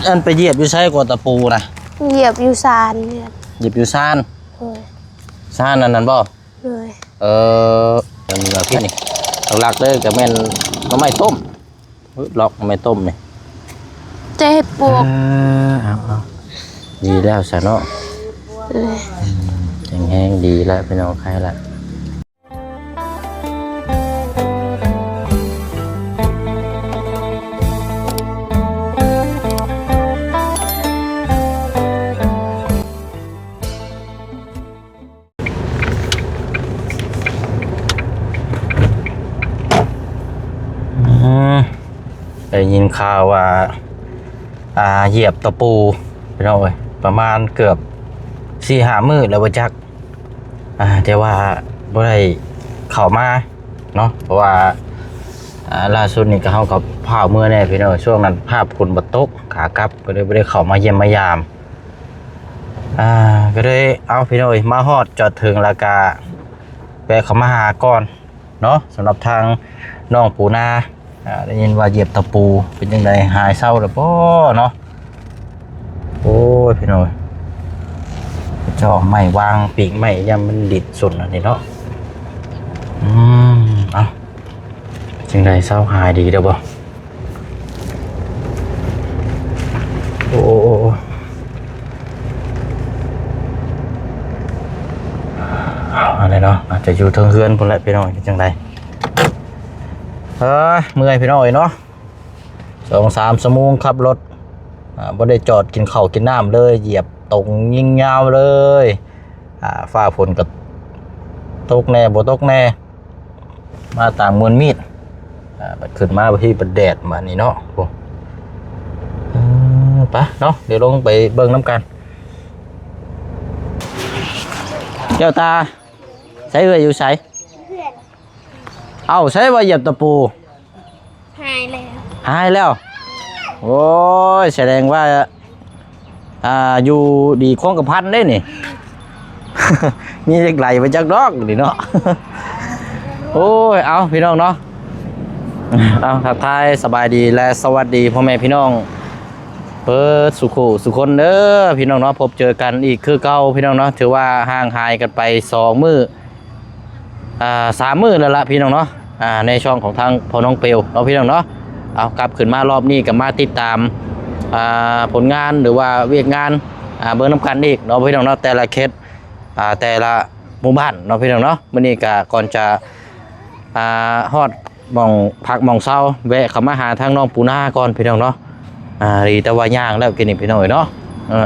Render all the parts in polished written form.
อันไปเหยียบอยู่ใช้กว่าตะปูนะเหยียบอยู่ซานเนี่ยเหยียบอยู่ซ่านซ่านนั่นบ่เลยอันนี้เราพี่นี่หลักเลยกับแม่นก็ไม่ต้มล็อกไม่ต้มนี่เจ็บปวดเอาดีแล้วซะเนาะแห้งๆดีแล้วเป็นเอาใครละได้ยินข่าวว่าเหยียบตะปูไปหน่อยประมาณเกือบ4-5 มื้อแล้วบ่จักแต่ว่าบ่ได้เข้ามาเนาะเพราะว่าล่าสุดนี่ก็เฮากับพาเมื่อแน่พี่น้องช่วงนั้นภาพฝนบ่ตกขากลับก็เลยบ่ได้เข้ามาเยี่ยมมายามก็เลยเอาพี่น้องมาฮอดจอดถึงแล้วก็แวะเข้ามาหาก่อนเนาะสำหรับทางน้องปูนาได้ยินว่าเหยียบตะปูเป็นยังไงหายเศร้าแล้วป่เนาะโอ้ยพี่น้อยเจ้าไม่วางปีกไม่ยังมันดิดสุดอันนี้เนาะเอาเป็นยังไงเศร้าหายดีเด้อบ่โอ้อะไรเนาะอาจจะอยู่ทางเฮือนพุ่นแหละพี่น้อยเป็นยังไงเมื่อยพี่น้อยเนาะ2-3 ชั่วโมงขับรถบ่ได้จอดกินข้าวกินน้ำเลยเหยียบตรงยิงยาวเลยฟ้าฝนก็ตกแน่บ่ตกแน่มาตามมวลมีดบัดขึ้นมาที่บัดแดดมานี่เนาะไปเนาะเดี๋ยวลงไปเบิ่งน้ำกันเจ้าตาใช้อยู่ใช้เอาใช้ว่าเหยียบตะปูหายแล้วโอ้ยแสดงว่าอยู่ดีคงกับพันได้นี่ มีเล็กไหลไปจักดอกนี่เนาะ โอ้ยเอาพี่น้องเนาะเอาทักทายสบายดีและสวัสดีพ่อแม่พี่น้องเปิดสุคนเด้อพี่น้องเนาะพบเจอกันอีกคือเก่าพี่น้องเนาะถือว่าห่างหายกันไป2 มื้อ3 มื้อแล้วล่ะพี่น้องเนาะในช่องของทางพ่อน้องเปียวเนาะพี่น้องเนาะเอากลับขึ้นมารอบนี้กับมาติดตามผลงานหรือว่าเวียกงานเบอร์น้ำกันอีกเนาะพี่น้องเนาะแต่ละเคสแต่ละหมู่บ้านเนาะพี่น้องเนาะมื้อนี้ก็ก่อนจะฮอดมองพักมองเศร้าแวะเข้ามาหาทางน้องปูนาก่อนพี่น้องเนาะดีแต่ว่าย่างแล้วกินนี่พี่น้องเนาะ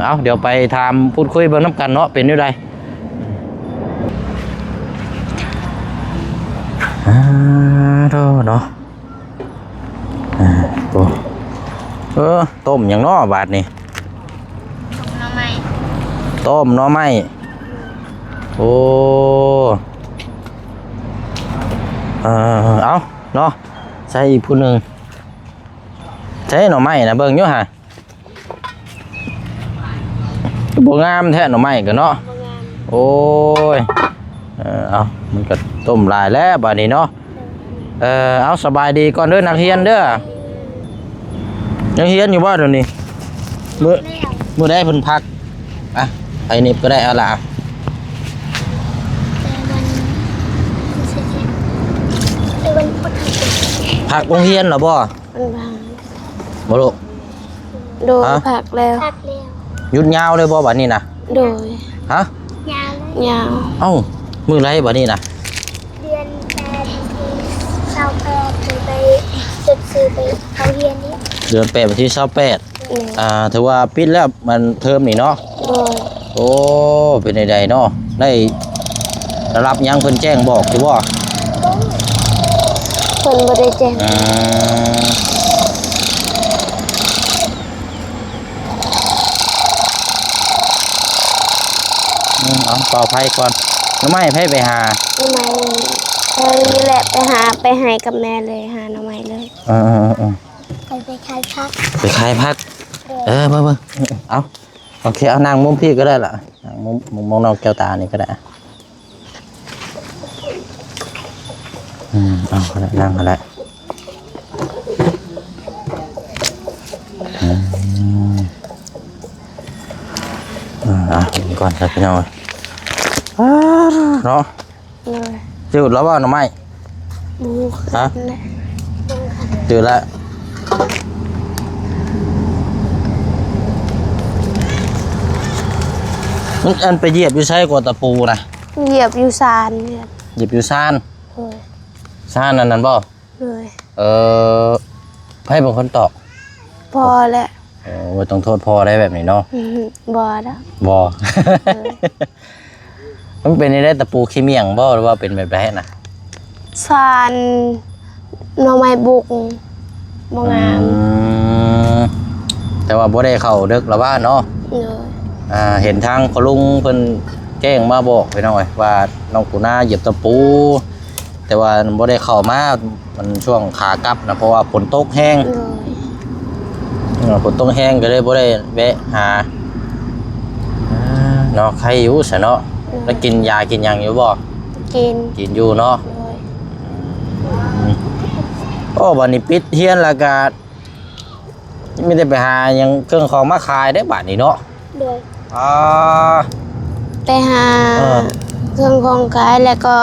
เอาเดี๋ยวไปทำพูดคุยเบอร์น้ำกันเนาะเป็นยังไงเนาะต้มอย่างน้อบาทนี่ต้มน้อไม้โอ้เอาเนาะใส่อีกผู้หนึ่งใช้หน่อไม้นะเบิ่งอยู่ฮะบ่งามแท้หน่อไม้กันเนาะโอ้ยเอามันก็ต้มลายแล้วบาดนี้เนาะเอาสบายดีก่อนเด้อนักเรียนเด้อยังเรียนอยู่บ่เดี๋ยวนี้มื้อได้เพิ่นพักไปนิบก็ได้เอาล่ะพักโรงเรียนเหรอบ่บ่ลูกโดยพักแล้วหยุดยาวเลยบ่บัดนี้นะโดยฮะยาวเอ้ามื้อไรบัดนี้นะเดือน8 28ถือไปซื้อไปเขาเรียนนี้เดือน8 วันที่ 28ถือว่าปิดแล้วมันเทอมนี่เนาะโอ้เป็นใดๆเนาะได้รับยังเพิ่นแจ้งบอกอยู่บ่เพิ่นบ่ได้แจ้งเอาเป่าไผ่ก่อนน้ำไม้ไผ่ไปหาน้ำไม้นี่แหละไปหากับแม่เลยหาน้ำไม้เลยไปขายพักเบิ่งเอาโอเคเอานางมุมพี่ก็ได้ล่ะนางมุมมองน้องแก้วตานี่ก็ได้เอาก็ได้นั่งก็ได้ ก่อนครับพี่น้องเนาะ เลย จืดแล้วว่าหน่อไม้ บูคันแหละ จืดแล้วมันอันไปเหยียบอยู่ใช้กว่าตะปูนะ เหยียบอยู่ซานเนี่ย เหยียบอยู่ซ่าน เลย ซ่านนั่นบ่ เลย ให้บางคนตอบ พอแหละ ว่าต้องโทษพ่อได้แบบนี้เนาะ บอแล้ว บ่ มันเป็นได้ตะปูขี้เมี่ยงบ่หรือว่าเป็นแบบไรนะ ซานหน่อไม้บุกบ่งาม แต่ว่าบ่ได้เข้าดึกละว่าเนาะ เลย เห็นทางพอลุงเพิ่นแจ้งมาบอกไปหน่อยว่าน้องปูนาเหยียบตะปู แต่ว่าบ่ได้เข้ามามันช่วงขากลับนะเพราะว่าฝนตกแห้ง เลย ฝนตกแห้งก็เลยบ่ได้แวะหาเนาะใครอยู่ซะเนาะแล้วกินยากินหยังอยู่บ่ กิน กินอยู่เนาะ เลย โอ้บัดนี้ปิดเฮียนแล้วก็ไม่ได้ไปหาหยังเครื่องของมาขายได้บัดนี้เนาะ เลย อ่า ไปหา เออ เครื่องของขายแล้วก็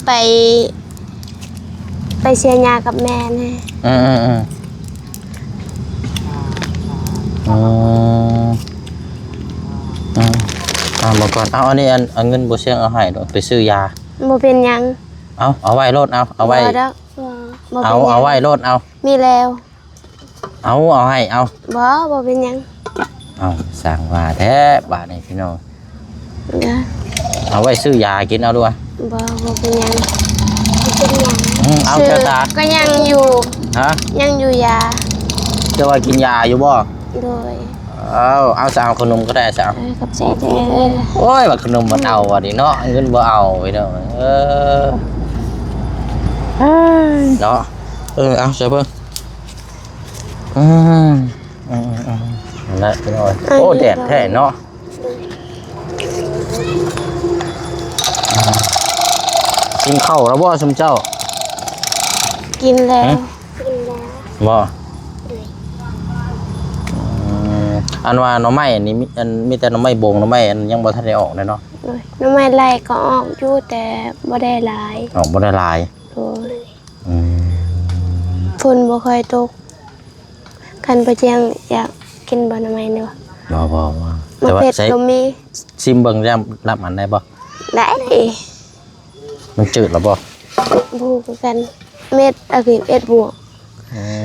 ไปเชียร์ยากับแม่นะ อืมอืมอืมบอกก่อนเอาอันนี้เอาเงินบ่เชียงเอาให้เนาะไปซื้อยา บ่เป็นหยัง เอาไว้รถเอาไว้ บ่ดอกบ่เป็นหยัง เอาไว้รถเอา มีแล้ว เอาให้เอา บ่เป็นหยัง เอาสั่งว่าแท้บาทนี่พี่น้อง นะ เอาไว้ซื้อยากินเอาด้วย บ่เป็นหยังบ่เป็นหยัง เอา ชื่ เจ้าตา ก็ยังอยู่ ฮะ ยังอยู่ยา จะว่ากินยาอยู่บ่ โดย เอาจะเอาขนมก็ได้จะเอา กับใจเด้อ โอ้ยว่าขนมมันเอาว่ะดิเนาะเงินบ่เอาไปเนาะเนาะเอาใช่เพิ่งนั่นแหละพี่น้อยโอ้แดดแท้เนาะกินข้าวแล้วบ่สมเจ้า กินแล้ว บ่อันว่าหน่อไม้อันนี้อันมีแต่หน่อไม้บงหน่อไม้อันยังบ่ทันได้ออกเลยเนาะ โดยน้ำไม้ไหลก็ออกอยู่แต่บ่ได้หลาย ออกบ่ได้หลาย โดย อืม ฝนบ่ค่อยตกคันบ่เจียงอยากกินบ่น้ำไม้เด้อ บ่ มะ แต่ว่า เผ็ด ใช้ ก็มี ซิมเบิ่งรับอันได้บ่ ได้ มันจืดแล้วบ่ บูกันเม็ดอะคือเอ็ดบวก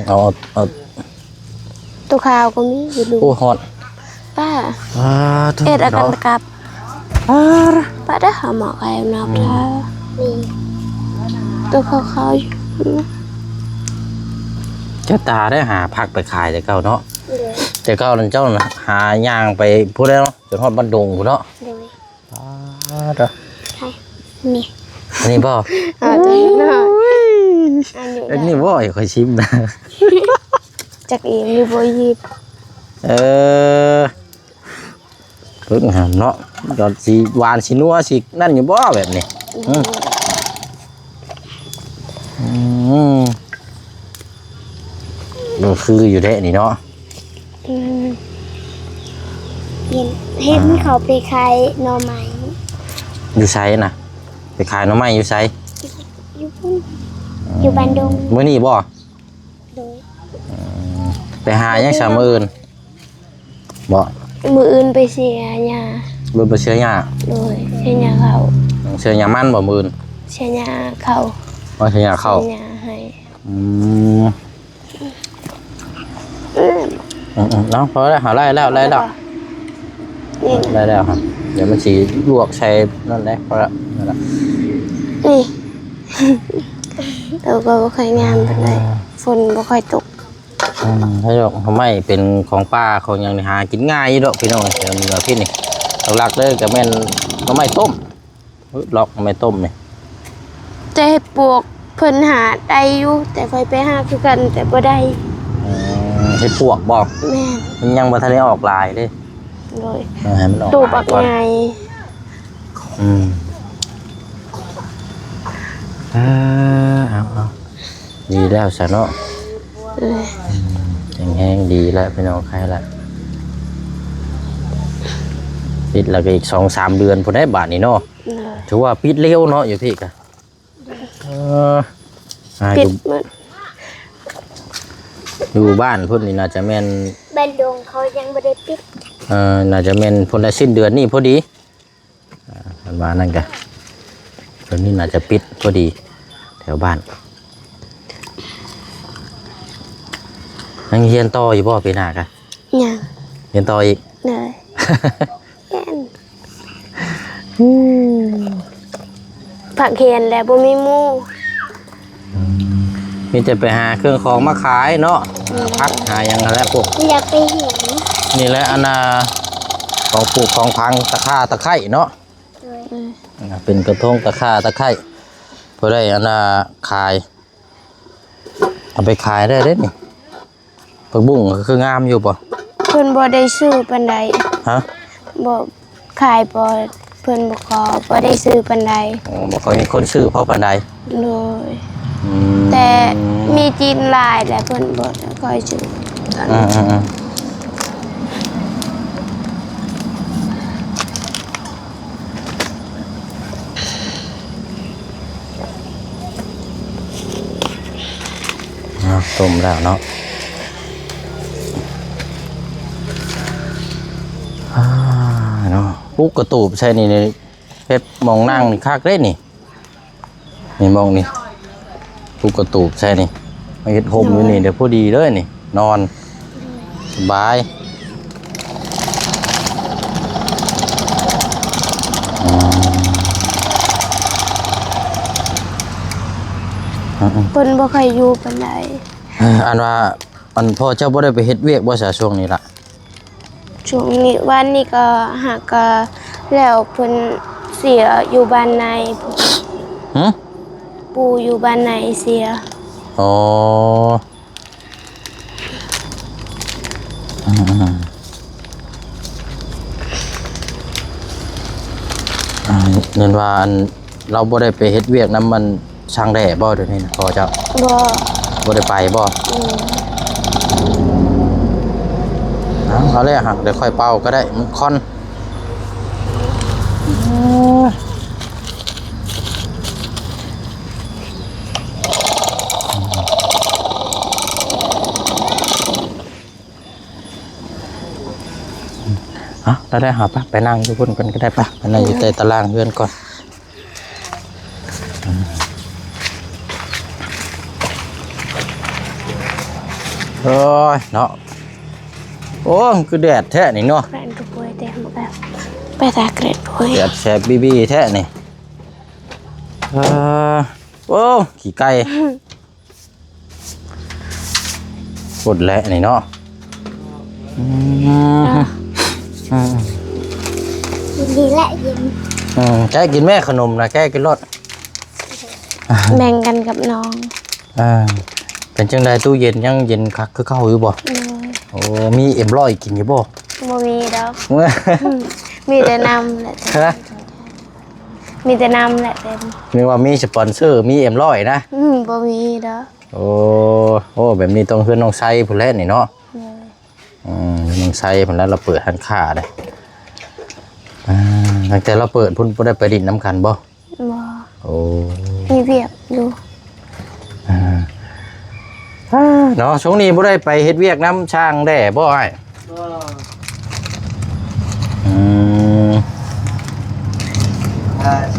เอา ตัวขาวก็มีอยู่ดู โอ้ฮอด ป้า ทุก เอ็ดอากัน เนาะ กับป้าได้หาหมอไก่นอกท่านี่ตัวขาวๆอยู่ เจ้าตาได้หาผักไปขายแต่เก่าเนาะ เลย แต่เก่านั่นเจ้าน่ะหาย่างไปพูดได้เนาะจนฮอดบ้านดงพู้นเนาะ เลย เด้อ ใช่นี่ อันนี้บ่ เอาตัวนี้หน่อยอันอยู่ อันนี้บ่ค่อยชิมนะ จากเองมีโบยีบ เพิ่งหามเนาะก็สิหวานสินัวสินั่นอยู่บ่แบบนี้มันคืออยู่ได้นี่เนาะ เห็นเขาไปขายหน่อไม้ อยู่ไสน่ะไปขายหน่อไม้อยู่ไส อยู่พุ่นอยู่บ้านดง มื้อนี้บ่ โดย ไปหายังสามมื้ออื่นบ่ มืออื่นไปเสียหญ้า บ่ไปเชื่อหญ้า โดยเสียหญ้าเขา เชื่อหญ้ามันบ่มื้ออื่น เสียหญ้าเขา บ่เชื่อหญ้าเข้า เสียหญ้าให้ เนาะพอแล้วหาไล่แล้ว นี่ ได้แล้วครับเดี๋ยวมันสีลวกใช้นั่นแหละพอละนั่นแหละ นี่ เราก็บ่ค่อยงามปานใดฝนบ่ค่อยตก ให้ดอกทำไมเป็นของป้าของอย่างนี้หากินง่ายอยู่ดอกพี่น้องเดี๋ยวมีพี่นี่หลักๆเลยกับแม่นทำไมต้มล็อกทำไมต้มนี่ แต่ปลวกเพิ่นหาได้อยู่แต่ค่อยไปหาคือกันแต่บ่ได้ เห็ดปวกบอก แม่น มันยังบ่ทันได้ออกลายเด้ เลย ให้มันออก ตู ลา บั ย ก ก่อน ใหญ่ เอาดีแล้วซะเนาะ เลย แห้งๆดีแล้วพี่น้องใครละ ปิดแล้วก็อีก2-3 เดือนพุ่นได้บาทนี่เนาะ เลย ถือว่าปิดเร็วเนาะอยู่พี่กะอ ปิด ยู่ มัน อยู่บ้านพุ่นนี่น่าจะแม่น แบนดงเขายังไม่ได้ปิด น่าจะแม่นพุ่นละสิ้นเดือนนี่พอดีอันว่านั่นกะตอนนี้น่าจะปิดพอดีแถวบ้านยังเรียนต่ออยู่บ่ปีหน้ากะ ยัง เรียนต่ออีก เลยแอนผักเขียนแล้วบ่มีหมู่ มีแต่ไปหาเครื่องของมาขายเนาะพักหาอย่างนั้นแหละพวก อยากไปเห็น นี่แหละอันน่ะของปลูกของพังตะข่าตะไคร่เนาะเป็นกระทงตะข่าตะไคร่เพื่อได้อันน่ะขายเอาไปขายได้เด้นี่ผักบุ้งก็คืองามอยู่ป่ะ เพิ่นบ่ได้ซื้อปานใด ฮะ บ่ขายบ่เพิ่นบ่ขอบ่ได้ซื้อปานใด บอกเขามีคนซื้อเพราะปันใด เลย อืม แต่มีจีนหลายแต่เพิ่นบ่ค่อยซื้อตอน อื นี้ มต้มแล้วเนาะเนาะปุ๊กกระตูบใช่นี่เฮ็ดมองนั่งนี่คักได้นี่นี่มองนี่ปุ๊กกระตูบใช่นี่มาเฮ็ดห่มอยู่นี่เดี๋ยวพอดีเลยนี่นอนสบายเพิ่นบ่ค่อยอยู่ปานใด อันว่าอันพ่อเจ้าบ่ได้ไปเฮ็ดเวียกบ่ซะช่วงนี้ล่ะ ช่วงนี้วันนี้ก็หากก็แล้วเพิ่นเสียอยู่บ้านใน หึ ปู่อยู่บ้านในเสีย อ๋อเงินว่าอันเราบ่ได้ไปเฮ็ดเวียกนำมันช่างแด่บ่เดี๋ยวนี้นะพ่อเจ้า บ่ บ่ได้ไปบ่ เอาเลยฮะเดี๋ยวค่อยเป่าก็ได้มันค่อนได้หาปะไปนั่งอยู่บนกันก็ได้ปะไปนั่งอยู่ใต้ตารางเพื่อนก่อนโอ้ยเนาะโอ้คือแดดแท้นี่เนาะ แฟนก็ป่วยแต่แบบไปตากแดดป่วย แดดแสบบีแท้นี่โอ้ขี้ไก่ปวดแหละนี่เนาะดีและเย็น แกกินแม่ขนมนะแกกินรส แบ่งกันกับน้อง เป็นจังไดตู้เย็นยังเย็นคักคือเข้าอยู่บ่ เลย โอ้มีเอ็มร้อยกินอยู่บ่ บ่มีดอกมีแต่น้ำแหละ ฮะ มีแต่น้ำแหละเต็ม มีว่ามีสปอนเซอร์มีเอ็มร้อยนะ บ่มีดอก โอ้แบบนี้ต้องเพื่อนน้องไซผู้เล่นนี่เนาะ เลย น้องไซผู้แล้วเราเปิดทันค่าได้ตั้งแต่เราเปิดพุ่นบ่ได้ไปดินน้ำกันบ่ บ่ โอ้ มีเวียบอยู่ เนาะช่วงนี้บ่ได้ไปเฮ็ดเวียกน้ำช่างแด่บ่อ้าย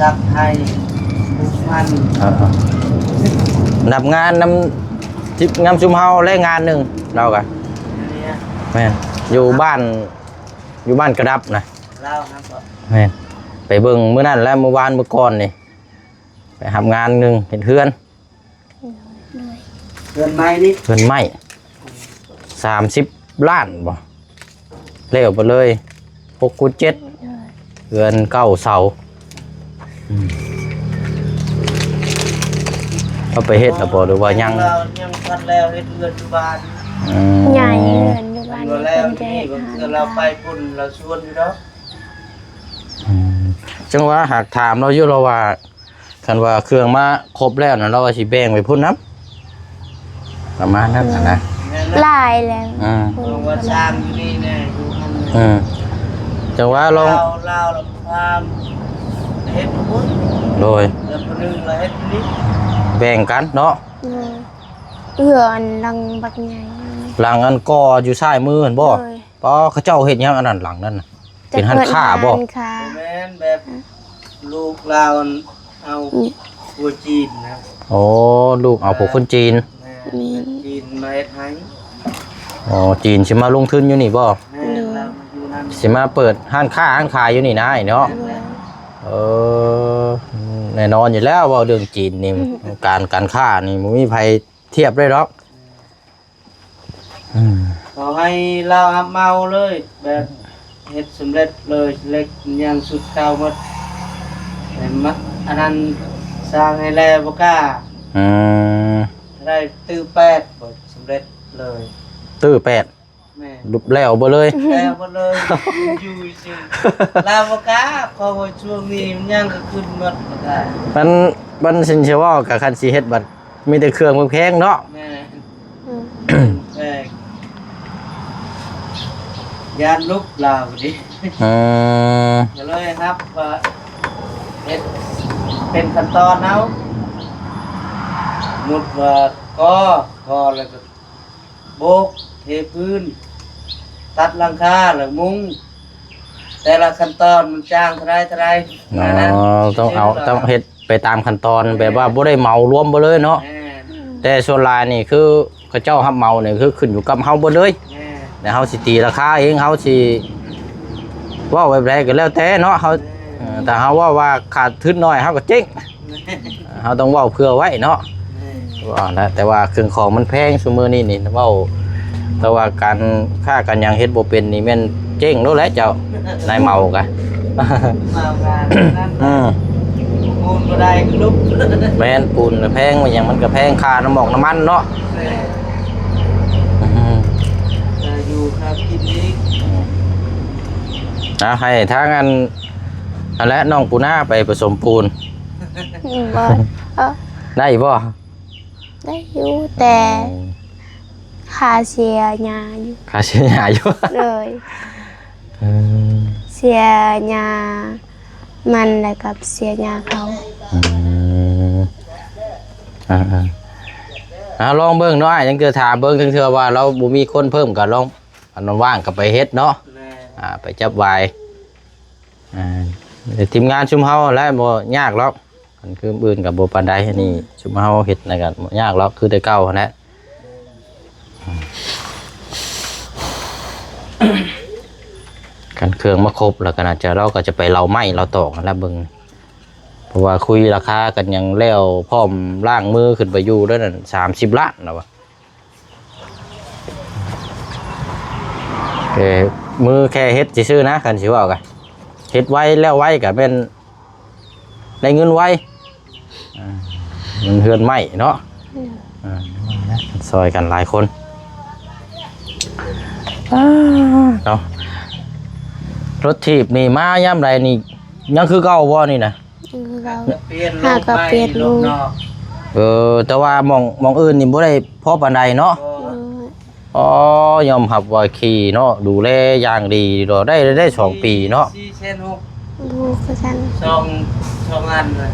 ซักให้ทุกวัน นับงานน้ำทิพงามชุมเฮาและงานหนึ่งเรากะ เนี่ย แม่นอยู่บ้านกระดับนะ เล่าครับก่อน แม่นไปเบิ่งมื้อนั้นและเมื่อวานเมื่อก่อนนี่ไปทำงานหนึ่งเห็นเพื่อน เดือนไม้นี่ เพื่อนไหม้30 ล้านบ่เร็วไปเลย6-7เพื่อน9 เสาเอาไปเฮ็ดแล้วบ่หรือว่ายัง เรายังพันแล้วเฮ็ดเรือนอยู่บ้าน ใหญ่เงินอยู่บ้าน เรา เพิ่ แล้ว นจะ นี่ เฮ็ด ก็ หา คือเราไปปุ่นเราชวนอยู่แล้ว จังว่าหากถามเราอยู่เราว่าคันว่าเครื่องมาครบแล้วนะเราก็สิแบ่งไปพุ่นน้ำประมาณนั้นนะ หลายแล้ว ลงว่าสร้างอยู่นี่แน่อยู่หัน อืม จังว่าลอง ลาวแล้วความเฮ็ดพุ่น โดย แล้วคนนึงละเฮ็ดนี่ แบ่งกันเนาะ อันดังบักใหญ่ หลังอันก่ออยู่ซ้ายมือเห็นบ่ เลย ป้อเขาเจ้าเฮ็ดหยังอันนั้นหลังนั้นน่ะเป็นหันค่าบ่ จะเปิดร้นค่ะ แม่นแบบลูกลาวเอาบัวจีนนะ โอ้ลูกเอาพวกคนจีน แม่จีนมาเฮ็ดให้ อ๋อจีนสิมาลงทุนอยู่นี่บ่ แม่เรามาอยู่นั่น สิมาเปิดห้างค้าห้างขายอยู่นี่นะไอ้เนาะเออแน่นอนอยู่แล้วว่าเรื่องจีนนี่การค้านี่บ่มีไผเทียบได้หรอกเขาให้เราหับเมาเลยแบบเฮ็ดสำเร็จเลยเล็กอย่างสุดเก่าหมดแต่มาอันนั้นสร้างให้แล้วบ่กล้า อืม ได้ตื้อแปดบ่สำเร็จเลย ตื้อแปด แม่ ลุบแล้วบ่เลย แล้วบ่เลยอยู่ซื่อลาวบ่กล้าขอว่าช่วงนี้มันยังก็ขึ้นหมดบ่กล้า มันสินเชื่อว่ากับคันสิเฮ็ดบัดมีแต่เครื่องแพงๆเนาะ แม่แม่ยานลุกลาวดิ อืม ก็เลยครับว่าเฮ็ดเป็นขั้นตอนเอาหมดว่าก็แล้วก็โบกเทพื้น ตัดหลังคาแล้วมุงแต่ละขั้นตอนมันจ้างเท่าไร อ๋ มานั้น อต้องเฮ็ดไปตามขั้นตอนแบบว่าบ่ได้เหมารวมบ่เลยเนาะ แม่ แต่ส่วนหลายนี่คือเขาเจ้ารับเหมานี่คือขึ้นอยู่กับเฮาเบิดเลย แม่ แต่เฮาสิตีราคาเองเฮาสิเว้าแบบใดก็แล้วแต่เนาะเฮาแต่เฮาว่าขาดทุนน้อยเฮาก็เจ๊งเฮาต้องเว้าเผื่อไว้เนาะว่านะแต่ว่าเครื่องของมันแพงซุมื้อนี้นี่เว้าแต่ว่าการค่ากันยังเฮ็ดบ่เป็นนี่แม่นเจ๊งโลดแหละเจ้านายเมากะ มางานนั้น มูลก็ได้ลุก แม่นปูนแพงว่าหยังมันก็แพงค่าน้ำหมอกน้ำมันเนาะ แม่อยู่ครับกินนี้ ให้ทางอันและน้องปูนาไปผสมปูน บ่ได้บ่ ได้อยู่แต่ค่าเสียยาอยู่ ค่าเสียหายอยู่ เลย เสียยามันแล้วกับเสียยาเขา ลองเบิ่งเนาะยังเกิดถามเบิ่งถึงเทื่อว่าเราบ่มีคนเพิ่มก็ลองอันนั้นว่างก็ไปเฮ็ดเนาะ แม่ ไปจับวายทีมงานชุมเฮาแล้วบ่ยากหรอกมันคืออื่นกับบ่ปานใดอันนี้ชุมเฮาเฮ็ดนะก็บ่ยากหรอกคือแต่เก่าหั่นแหละกันเครื่องมาครบแล้วก็น่าจะเราก็จะไปเราไม้เราตอกนั่นแหละเบิ่งเพราะว่าคุยราคากันยังแล้วพร้อมล่างมือขึ้นไปอยู่ด้วยนั่น30 ล้านแล้วว่ะมือแค่เฮ็ดซื่อๆนะคันสิว่ากันเฮ็ดไว้แล้วไว้ก็เป็นได้เงินไว้มันเฮือนไหม้เนาะซอยกันหลายคนเนาะรถถีบนี่มายามใดนี่ยังคือเก่าบ่นี่นะ เรา เปลี่ยนลูกใหม่ลูกนอก แต่ว่ามองอื่นนี่บ่ได้พอปานใดเนาะอ๋อยอมรับว่าขี่เนาะดูแลอย่างดีได้2 ปีเนาะ 4เส้น6 ลูกก็ฉัน 2อันเลย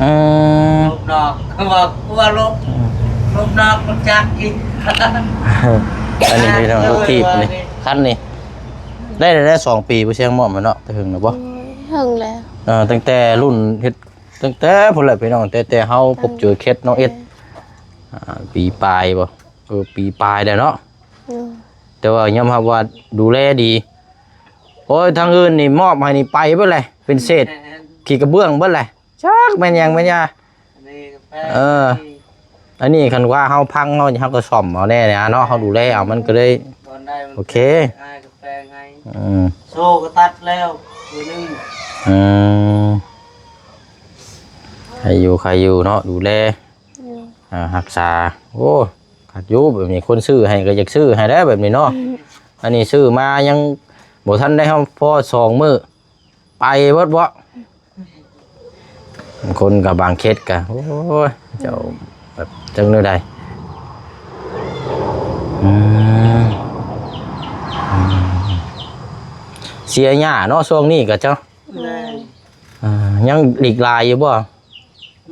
ลูกนอกเขาบอกว่าลูกนอกมันจักอีก อันนี้พี่น้องรถถีบนี่คันนี้ได้2 ปีบ่เชียงหม้อมเนาะแต่ถึงแล้วบ่ ถึงแล้ว ตั้งแต่รุ่นเฮ็ดตั้งแต่พุ่นแหละพี่น้องแต่เฮาพบเจอเคสน้องเอ็ดปีปลายบ่ปีปลายแล้วเนาะแต่ว่ายอมรับว่าดูแลดีโอ้ยทางอื่นนี่มอบให้นี่ไปเบิดเลยเป็นเศษขี้กระเบื้องเบิดเลยจักแม่นหยังแม่นยาอันนี้คันว่าเฮาพังเฮาก็ซ่อมเอาแน่เนี่ยเนาะเฮาดูแลเอามันก็เลยโอเคโซ่ก็ตัดแล้วตัวนึงใครอยู่เนาะดูแลรักษาโอ้ขาดอยู่แบบนี้คนซื้อให้ก็อยากซื้อให้ได้แบบนี้เนาะอันนี้ซื้อมายังบ่ทันได้เฮาพอ2 มื้อไปเบิดบ่คนกับบางเคสก็โอ้ยเจ้าแบบจังได๋ เสียหญ้าเนาะช่วงนี้ก็เจ้า เลย ยังหลีกลายอยู่บ่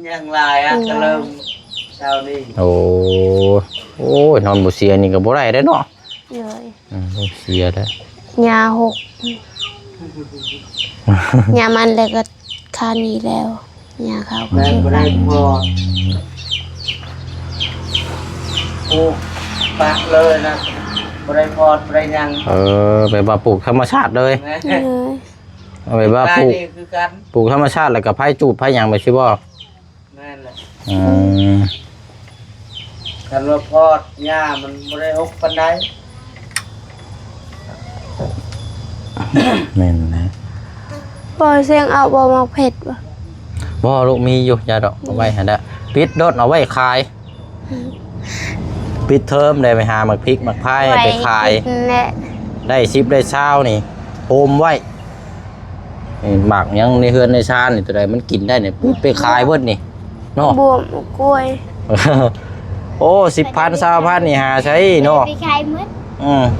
ยังลายอ่ะก็เริ่มเช้านี้ โอ้โอ้ยนอนบ่เสียนี่ก็บ่ได้เด้อเนาะ เลย บ่เสียได้ ยาหกยามันเลยก็คานี้แล้วยาเขา แม่บ่ได้พอโอ้ปะเลยนะบ่ได้พอบ่ได้ยัง แบบว่าปลูกธรรมชาติเลย นะ เลย เอาแบบว่าปลูก นี่คือกัน ปลูกธรรมชาติแล้วก็ไผจูดไผหยังไปสิบ่ นั่นแหละ อืม กันว่าพอดหญ้ามันบ่ได้หกปานใด แม่นนะ ปล่อยเสียงเอาบอมาเผ็ดบ่ บ่ลูกมีอยู่ยาดอกเอาไว้หั่นน่ะปิดรถเอาไว้ขายปิดเทอมได้ไปหาหมักพริกหมักพายไปขาย กินแหละ ได้10ได้20นี่โฮมไว้นี่หมักยังในเฮือนในชานนี่ตัวใดมันกินได้นี่ปิดไปขายเบิดนี่เนาะ บวมกล้วย โอ้10,000 20,000นี่หาใช้เนาะ ไปขายมื้อ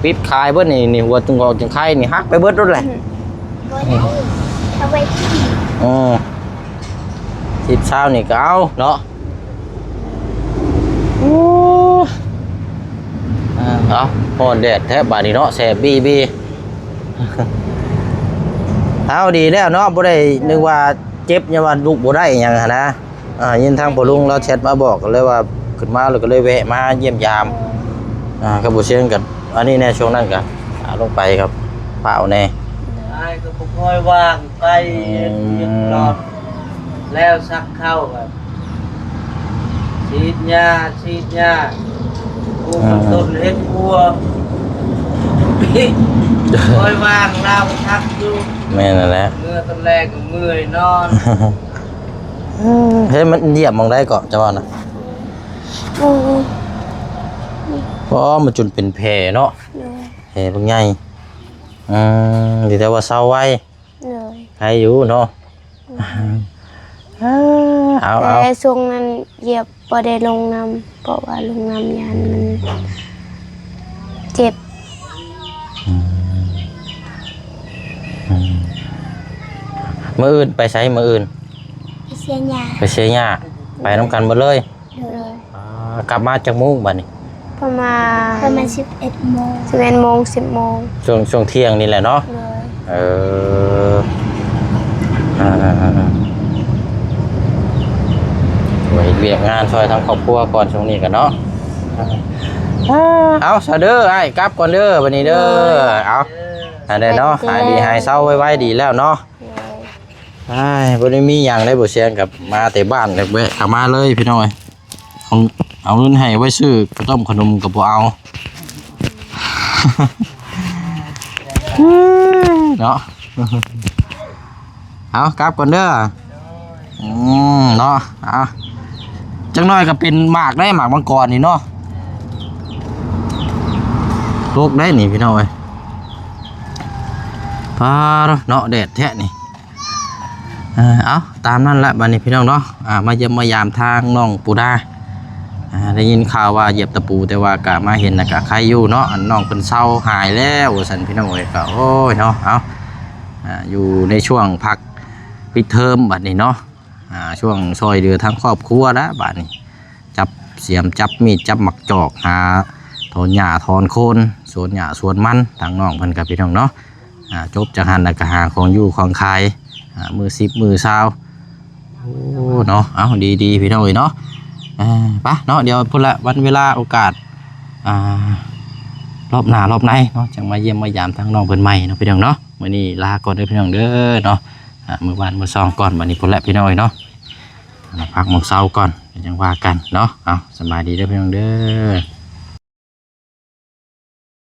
ปิดขายเบิดนี่หัวตึงออกจังไข่นี่หักไปเบิดรถแหละ บ่ได้เอาไว้ที่ 10,000นี่ก็เอาเนาะโอ้เอาพอนแดดแทบบาดนี้เนาะแสบบีเอาดีแล้วเนาะบ่ได้นึกว่าเจ็บอย่าว่าลูกบ่ได้หยังหันนะยินทางพ่อลุงเราแชทมาบอกก็เลยว่าขึ้นมาแล้วก็เลยแวะมาเยี่ยมยามครับบ่เชียงกันอันนี้แน่ช่วงนั้นก็ลงไปครับเปล่าแน่ ไอ้ก็บ่ค่อยว่างไปเรียนรอดแล้วซักเข้าแบบฉีดยากูกับต้นเฮ็ดบัวค่อยว่างลาวทักอยู่ แม่นั่นแหละ เมื่อตอนแรกก็เมื่อยนอน เฮ้ยมันเหยียบมองได้เกาะจะว่านะ อือ เพราะมันจนเป็นแผลเนาะ เลย แผลบางใหญ่ดีแต่ว่าเศร้าไว้ เลย ใครอยู่เนาะเอา แต่ช่วงนั้นเหยียบบ่ได้ลงน้ำเพราะว่าลงน้ำยานมันเจ็บ มื้ออื่นไปใช้มื้ออื่น เสียยา ไปเชียร์หญ้าไปน้ำกันหมดเลย เลย กลับมาจากมุ้งบัดนี้ ประมาณ11 โมง11 โมง 10 โมง ช่วงเที่ยงนี่แหละเนาะ เลย ไว้เวียกงานช่วยทั้งครอบครัวก่อนช่วงนี้กันเนาะเอาซะเด้อไอ้กลับก่อนเด้อวันนี้เด้อเอาอันนี้เนาะหายดีหายเศร้าไว้ดีแล้วเนาะไอ้บ่ได้มีหยังได้บ่เสียงกับมาแต่บ้านเลยแวะเข้ามาเลยพี่น้อยเอาเงินให้ไว้ซื้อข้าวต้มขนมกับบ่เอา เนาะเอากลับก่อนเด้อเนาะเอาจังน้อยก็เป็นหมากได้หมากมังกรนี่เนาะโลกได้นี่พี่น้อยพาเนาะแดดแท้นี่เอาตามนั่นแหละบัดนี้พี่น้องเนาะมาเยี่ยมมายามทางน้องปูดาได้ยินข่าวว่าเหยียบตะปูแต่ว่ากะมาเห็นนะกะใครอยู่เนาะอันน้องเป็นเศร้าหายแล้วสันพี่น้องเอ้ยก็โอ้ยเนาะเอาอยู่ในช่วงพักปิดเทอมบัดนี้เนาะช่วงซอยเดือทั้งครอบครัวแล้วบัดนี้จับเสียมจับมีดจับหมักจอกหาถอนหญ้าถอนโคนสวนหญ้าสวนมันทางน้องเพิ่นกับพี่น้องเนาะจบจากหันแล้วก็หาของอยู่ของขายมือ10มือ20โอ้เนาะเอาดีๆพี่น้องเอ้ยเนาะปะเนาะเดี๋ยวพุ่นละวันเวลาโอกาสรอบหน้ารอบในเนาะจังมาเยี่ยมมายามทางน้องเพิ่นใหม่เนาะพี่น้องเนาะมื้อนี้ลาก่อนเด้อพี่น้องเด้อเนาะมื้อวานมื้อ2ก่อนวันนี้พุ่นละพี่น้องเนาะพักมื้อเช้าก่อนจังว่ากันเนาะเอาสบายดีเด้อพี่น้องเด้อ